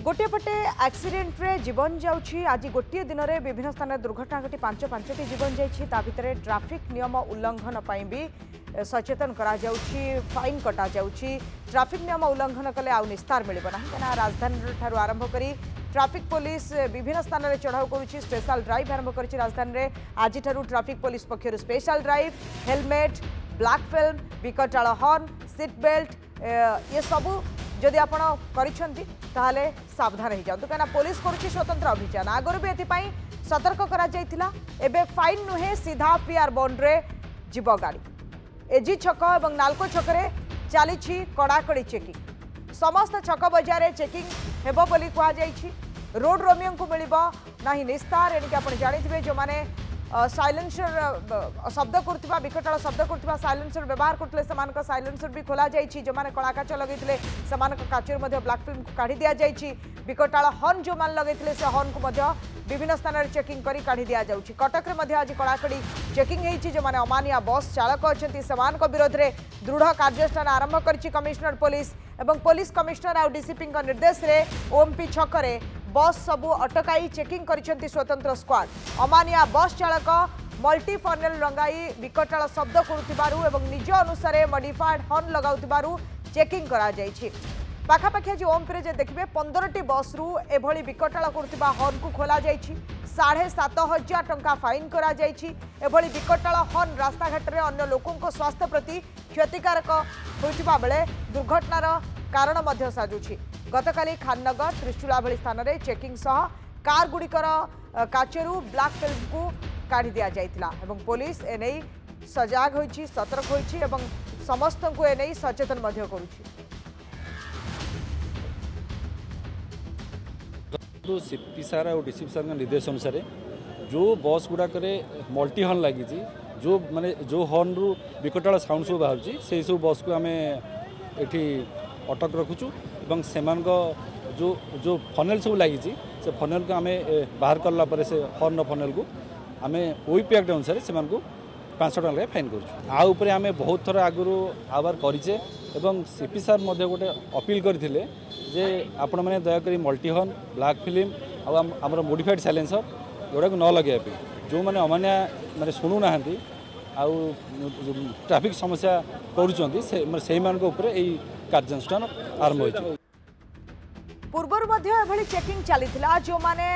गोटे पटे एक्सीडेंट रे जीवन जाउछि। आज गोटे दिन में विभिन्न स्थान दुर्घटना घटी पांचटी जीवन जाइए। ट्रैफिक नियम उल्लंघन भी सचेतन करा जाउछि, फाइन कटा जाउछि। ट्रैफिक नियम उल्लंघन कले आउ निस्तार मिलिबो नाही। कना राजधानी ठारू आरंभ करी ट्रैफिक पुलिस विभिन्न स्थान में चढ़ाऊ करुछि। स्पेशल ड्राइव आरंभ करिछि राजधानी रे। आज ठारू ट्रैफिक पुलिस पक्षरु special drive, helmet, black film, विकटाल हॉर्न, सीट बेल्ट ये सबू जदि आपण करिसेंती ताहले सावधान हो जातु। कहीं पुलिस करुच्ची स्वतंत्र अभियान आगर भी एथपाई सतर्क करा जायथिला। एबे फाइन नुहे सीधा पीआर बॉन्ड रे जीव गाड़ी। एजी छक और नालको छकरे चली कड़ाकड़ी चेकिंग। समस्त छक बजार चेकिंग हेबो बोली कहा जायछि। रोड रोमियो को मिलिबो नाही निस्तार। एणिक आपण जानिथिबे जो माने साइलेंसर शब्द करुवा विकटाल शब्द करुवा साइलेंसर व्यवहार करते साइलेंसर भी खोल जाइए। जो मैंने कला काच लगे काचर ब्लैक फिल्म को काढ़ी दि जाइए। विकटाल हॉर्न जो मैंने लगे से हॉर्न को विभिन्न स्थान में चेकिंग कर काढ़ी दि जाऊँगी। कटक में आज कड़ाकड़ी चेकिंग होती। जो मैंने अमानिया बस चालक अच्छा से विरोध में दृढ़ कार्यानुष्ठान आरंभ कर कमिश्नर पुलिस और पुलिस कमिश्नर आ डीसीपी निर्देश में ओएमपी छकरे बस सबू अटकाई चेकिंग करिसेंती स्वतंत्र स्क्वाड। अमानिया बस चालक मल्टी फर्नेल रंगाई विकटाल शब्द करुथिबारु एवं निज अनुसार मॉडिफाइड हॉर्न लगाउथिबारु चेकिंग करा जायछि। पाखापाखि आज ओमपुर जे देखिबे 15टी बस रु एभली विकटाल करुथिबा हॉर्न को खोला जायछि। 7,500 टंका फाइन करा जायछि। एभली विकटाल हॉर्न रास्ता घाट रे अन्य लोकंको स्वास्थ्य प्रति क्षतिकारक होइथिबा बेले दुर्घटनार कारण मध्य साजुछि। गतकाली खाननगर त्रिशूला भली स्थान में चेकिंग सह कार गुड़िकर काचरू ब्लैक फिल्म को काढ़ी दि जाइतिला एवं पुलिस एने सजाग होइछि, सतर्क होइछि एवं समस्त को एने सचेतन मध्य करुछि। सीपी सार और डीसीपी सार निर्देश अनुसार जो बस गुड़ाक मल्टी हॉर्न लगी जो माने जो हॉर्न रु विकटाल साउंड सब बाहर से सब बस को आम एठी अटक रखुचु एवं सेमान जो जो फनेल सब लगी से फनेल को आम बाहर कला पर से हॉर्न फनेल को आम ओईपी एक्ट अनुसार से 500 टका फाइन कर आम बहुत थर आगु आवार करें एवं सीपी सार गोटे अपील करते जे आपण मैंने दयाकोरी मल्टी हॉर्न ब्लैक फिल्म आमर मॉडिफाइड साइलेंसर जोड़ा न लगे जो मैंने अमान्या माने शुणु ना ट्रैफिक समस्या कर कार्यानुष्ठान आरंभ हो। पूर्वर एभली चेकिंग चलीथिला। जो माने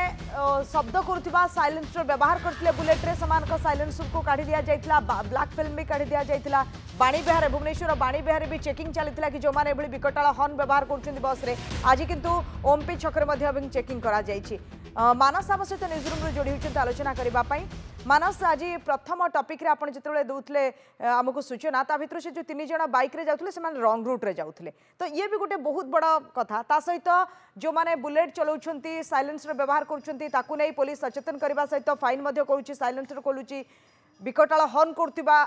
शब्द करुवा साइलेंसर व्यवहार करते बुलेट रे साइलेंसर को काढ़ी दि जाइतिला। ब्लैक फिल्म भी काढ़ी दि जाइतिला। बाणी बिहार भुवनेश्वर बाणी बिहार भी चेकिंग चलीथिला कि जो माने एभली विकटाल हॉर्न व्यवहार करछन्ती बस रे। आज किंतु ओमपी छकरे मध्य चेकिंग करा जाइछि। मानस आम सहित न्यूज रूम जोड़ी होती आलोचना करने। मानस आज प्रथम टॉपिक रे आपण जिते दूसरे आमको सूचना ता भितर से जो 3 जण बाइक रे जाउथले से रंग रूट रे जाउथले तो ये भी गोटे बहुत बड़ा कथा। ता सहित जो माने बुलेट चलाउछन्ती साइलेंसर व्यवहार करुछन्ती ताकू नै पुलिस सचेतन करबा सहित फाइन मध्य करूछि। साइलेंसर खोलुछि, विकटाल हॉर्न करथिबा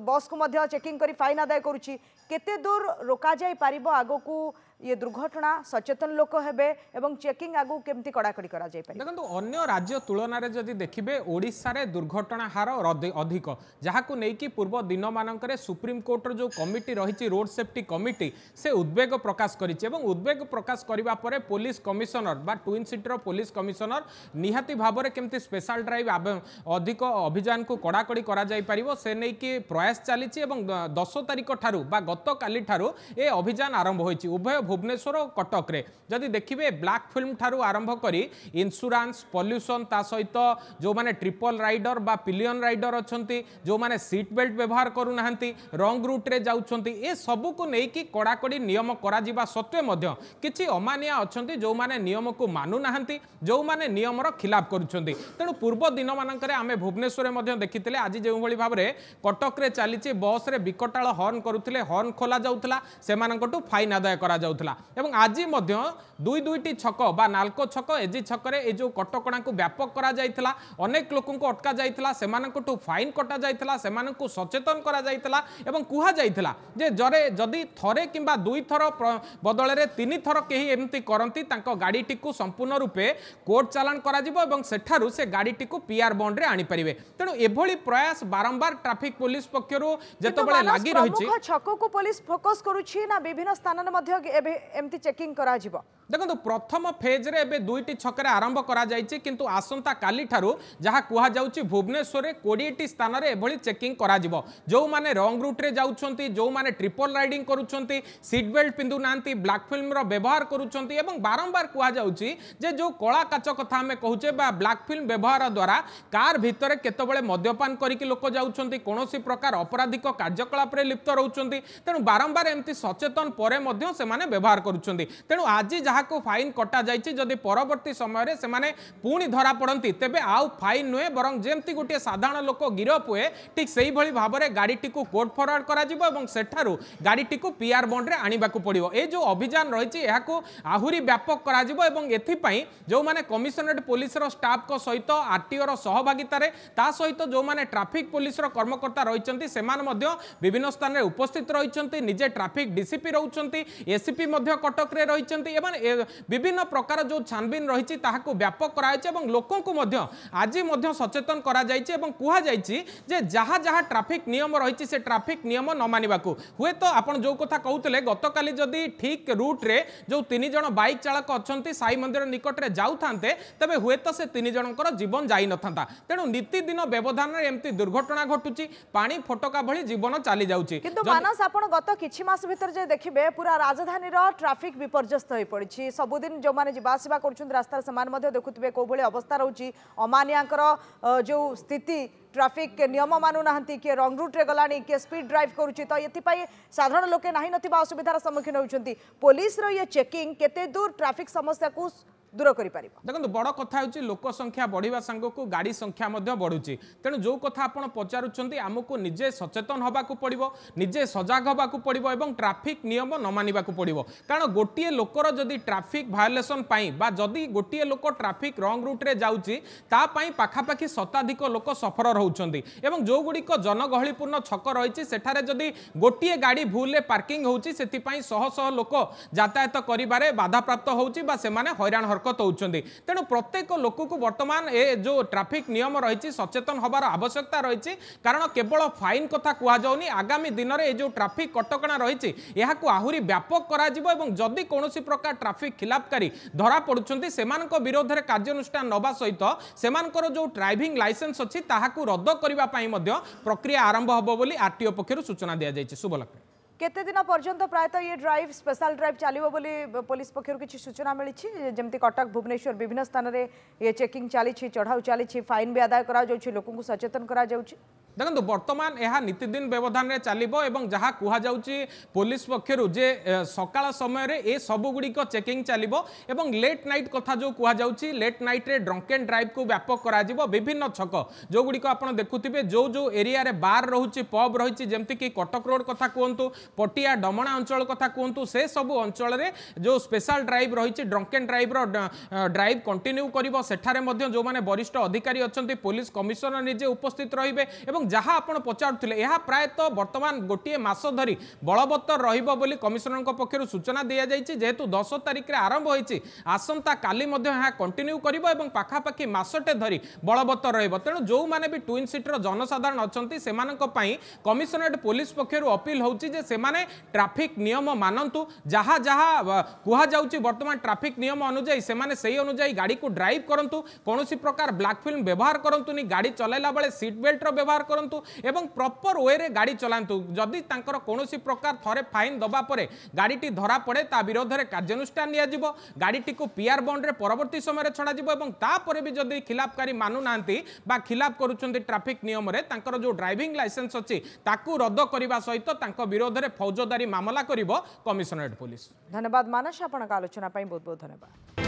बस को मध्य चेकिंग करी फाइन आदाय करुछि। केते दूर रोका जाय पारिबो आगो ये दुर्घटना सचेतन लोक हेबे एवं चेकिंग आगु केमती कड़ाकड़ी करा जाय पारे। देखो अन्य राज्य तुलन में जदि देखिए ओडिशा रे दुर्घटना हार अधिक जहां नहीं पूर्व दिन मानक सुप्रीम कोर्टर जो कमिटी रही रोड सेफ्टी कमिटी से उद्वेग प्रकाश करिछि एवं उद्वेग प्रकाश करिबा परे पुलिस कमिशनर बा ट्विन सिटर पुलिस कमिशनर निहाती भाव में केमती स्पेशल ड्राइव अधिक अभियान को कड़ाकड़ी करा जाय परिबो से नै कि प्रयास चली 10 तारिख ठारू बा गत काली ठारू ए अभियान आरंभ होइछि। उभय भुवनेश्वर और कटक रे जदि देखिए ब्लैक फिल्म ठारू आरंभ करी इंश्योरेंस पॉल्यूशन ता सहित जो माने ट्रिपल राइडर बा पिलियन राइडर अच्छंती जो माने सीट बेल्ट व्यवहार करू नाहंती रंग रूट रे जाउछंती ए सबु को नै कि कड़ाकड़ी नियम करा जिबा सत्वे मध्य किछि अमानिया अच्छंती जो माने नियम को मानु नाहंती जो माने नियम रो खिलाफ करूछंती। तेणु पूर्व दिन मानकरे आमे भुवनेश्वर मध्य देखिथिले आज जो भली भाबरे कटक रे चलीछि बस रे विकटाल हॉर्न करूथिले हॉर्न खोला जाउथला सेमानकटू फाइन आदाय करा जाउथला एवं आज मध्य दुईटी छक बा नालको छक एजी छकरे ए जो कटकणा को व्यापक करा जाइतला अनेक लोकन को अटका जाइतला सेमानकटू फाइन कटा जाइतला सेमानकू सचेतन करा जाइतला एवं कुहा जाइतला जे जरे जदी थरे किंबा 2 थर बदल रे 3 थर केही एमती करंती तांको गाडीटी को संपूर्ण रूपे कोर्ट चालान करा जिवो एवं सेठारु से गाडीटी को पीआर बॉन्ड रे आनी परिबे। तेणु एभली प्रयास बारंबार ट्रैफिक पुलिस पक्षरु जेतबेले लागि रहिछि छक को पुलिस फोकस करूछि ना विभिन्न स्थान मध्ये एमती चेकिंग करा जिवो। देखो प्रथम फेज रे एबे दुईटी छकरे आरंभ करा जायछि किंतु आसंता काली ठारू जहा कुहा जाउछि भुवनेश्वर रे 20 टी स्थान रे एभली चेकिंग करा जिवो जो माने रॉन्ग रूट रे जाउछंती जो माने ट्रिपल राइडिंग करूछंती सीट बेल्ट पिंदु नांती ब्लैक फिल्म रो व्यवहार करूछंती एवं बारंबार कुहा जाउछि जे जो कला काच कथा हमें कहूचे बा ब्लैक फिल्म व्यवहार द्वारा कार भितरे केतबेले मद्यपान करिकि लोक जाउछंती कोनोसी प्रकार अपराधिक कार्यकलाप रे लिप्त रहउछंती तेनु बारंबार एमती सचेतन परे मध्य से माने व्यवहार करूछंती तेनु आज को फाइन कटा जाइछि जदि परवर्ती समय रे से माने पुणी धरा पड़ती तेबे आउ फाइन नुहे बरं जेमती गोटे साधारण लोक गिरफ हुए ठीक सेही भली भाबरे गाड़ीटी को कोर्ट फरवर्ड करा जिवो एवं सेठारु गाड़ीटी को पीआर बॉन्ड रे आनिबाकू पड़िबो ए जो अभियान रहिछि एहाकू आहुरी व्यापक करा जिवो एवं एथि पई जो माने कमिशनरेट पुलिस रो स्टाफ को सहित आरटीओ रो सहभागिता रे ता सहित जो माने ट्रैफिक पुलिस रो कर्मकर्ता रहिचंती सेमान मध्य विभिन्न स्थान रे उपस्थित रहिचंती निजे ट्रैफिक डीसीपी रहउचंती एसीपी मध्य कटक रे रहिचंती एवं विभिन्न प्रकार जो छानबीन रही व्यापक कराई लोकों को आज सचेतन करा कुहा जे जहाँ जहाँ ट्रैफिक नियम रही से ट्रैफिक नियम न मानिबा हुए तो आपन जो कथा कहते गतकाली जदि ठीक रूट रे जो 3 जन बाइक चालक अच्छा साई मंदिर निकट में जाऊ था तेरे हुए तो से 3 जनकर जीवन जाई न था तेणु नीतिदिन व्यवधान एमती दुर्घटना घटुची पानी फटका भली जीवन चली जाउची किंतु मानस आपण गत किछि मास भीतर जे देखिबे पूरा राजधानी रो ट्रैफिक विपर्यस्त होई पड़ी सबुदिन जो माने जीवासवा कर रास्तार से देखुवे कौ भाई अवस्था रोचे अमानियांकर जो स्थिति ट्रैफिक नियम मानु नाहंती किए रंग रूट रे गलानी किए स्पीड ड्राइव करुच्ची तो ये साधारण लोके नहीं नथिबा असुविधार सम्मुखीन होउछंती पुलिस रो ये चेकिंग केते दूर ट्रैफिक समस्या को दूर कर देखो बड़ कथा हूँ लोक संख्या बढ़िया सांग को गाड़ी संख्या बढ़ुची तेणु जो कथा आप पचारुंट आमको निजे सचेतन होबाकू पड़ो निजे सजग होबाकू पड़ो और ट्रैफिक नियम न मानिबाकू पड़ो कारण गोटे लोकर जदि ट्रैफिक भायोलेसन जदि गोटे लोक ट्रैफिक रंग रूट रे जाउची तापाई पाखापाखि शताधिक लोक सफर रहउछंती एवं जो गुड़िक जनगहलीपूर्ण छक रही सेठारे जदि गोटे गाड़ी भूल पार्किंग होउची सेथिपाई शह शह लोक यातायात करिबारे बाधाप्राप्त होउची बा सेमाने हैरान हरकत होउछंती तेणु प्रत्येक लोक को वर्तमान ए जो ट्रैफिक नियम रही सचेतन होबार आवश्यकता रही कारण केवल फाइन कथा कह जाउनी आगामी दिन में जो ट्रैफिक कटकणा रही यहां आहुरी व्यापक करा जिवो एवं जदि कोनोसी प्रकार ट्रैफिक खिलाफकारी धरा पड़ुछंती सेमानक विरोध में कार्यानुष्ठान नबा सहित सेमानकर जो ड्राइविंग लाइसेंस अछि ताहाकू रद्द करिबा पई मध्य प्रक्रिया आरंभ होबो बोली आरटीओ पक्षरु सूचना दिया जायछि शुभलक्ष्मी केते दिन पर्यंत प्रायतः ये ड्राइव स्पेशल ड्राइव चलिबो बोली पुलिस पक्षरु किछि सूचना मिली जेमती कटक भुवनेश्वर विभिन्न स्थान रे ये चेकिंग चली चढ़ाऊ चली फाइन भी आदाय करा जाउछि लोकन को सचेतन करा जाउछि देखो बर्तमान यह नीतिदिन व्यवधान में चलो और जहाँ कहुच्छी पुलिस पक्षर जे सकाल समय ए सबुगुड़िक चेकिंग चलो और लेट नाइट कथा जो कहुच्छी लेट नाइट रे ड्रंक एंड ड्राइव को व्यापक करा विभिन्न छक जो गुड़िक आप देखुवे जो जो एरिया रे बार रोचे पब रही जमती कि कटक रोड कथा कहतु पटिया डमणा अंचल कथा कहतु से सबू अंचल जो स्पेशल ड्राइव रही drunk and drive drive continue कर जो मैंने वरिष्ठ अधिकारी अच्छा पुलिस कमिशनर निजे उपस्थित रे जहाँ आपण पचारुले यह प्रायतः वर्तमान गोटे मास धरी बलवत्तर रहिबो बोली कमिशनर पक्षर सूचना दिया जायछि जेहेतु 10 तारिख रे आरंभ होईछि आसंता काली मध्य यह कंटिन्यू करिबो एवं पाखापाखि मासटे धरी बलवत्तर रहिबो तेणु जो माने भी ट्विन सीटर जनसाधारण अछंती सेमानक पई कमिशनरेट पुलिस पक्षर अपील होउछि जे सेमाने ट्रैफिक नियम मानंतु जहाँ जहाँ कुहा जाउछि वर्तमान ट्रैफिक नियम अनुसार सेमाने सेही अनुसार गाड़ी को ड्राइव करंतु कोनोसी प्रकार ब्लैक फिल्म व्यवहार करंतुनी गाड़ी चलाइला बेले सीट बेल्ट रो व्यवहार करंतु एवं प्रॉपर वे रे गाड़ी चलांतु जदि तांकर कोनोसी प्रकार थरे फाइन दबा परे गाड़ीटी धरा पड़े ता विरोध में कार्यानुष्ठान निया जिवो गाड़ीटी को पीआर बॉन्ड रे परवर्ती समय रे छड़ा जिवो एवं ता परे भी जदि खिलाफकारी मानु नांती बा खिलाफ करूछंती ट्रैफिक नियम रे तांकर जो ड्राइविंग लाइसेंस अछि ताकू रद्द करिबा सहित तांको विरोध में फौजदारी मामला करिवो कमिशनरेट पुलिस। धन्यवाद मानस आपण आलोचना पई बहुत बहुत धन्यवाद।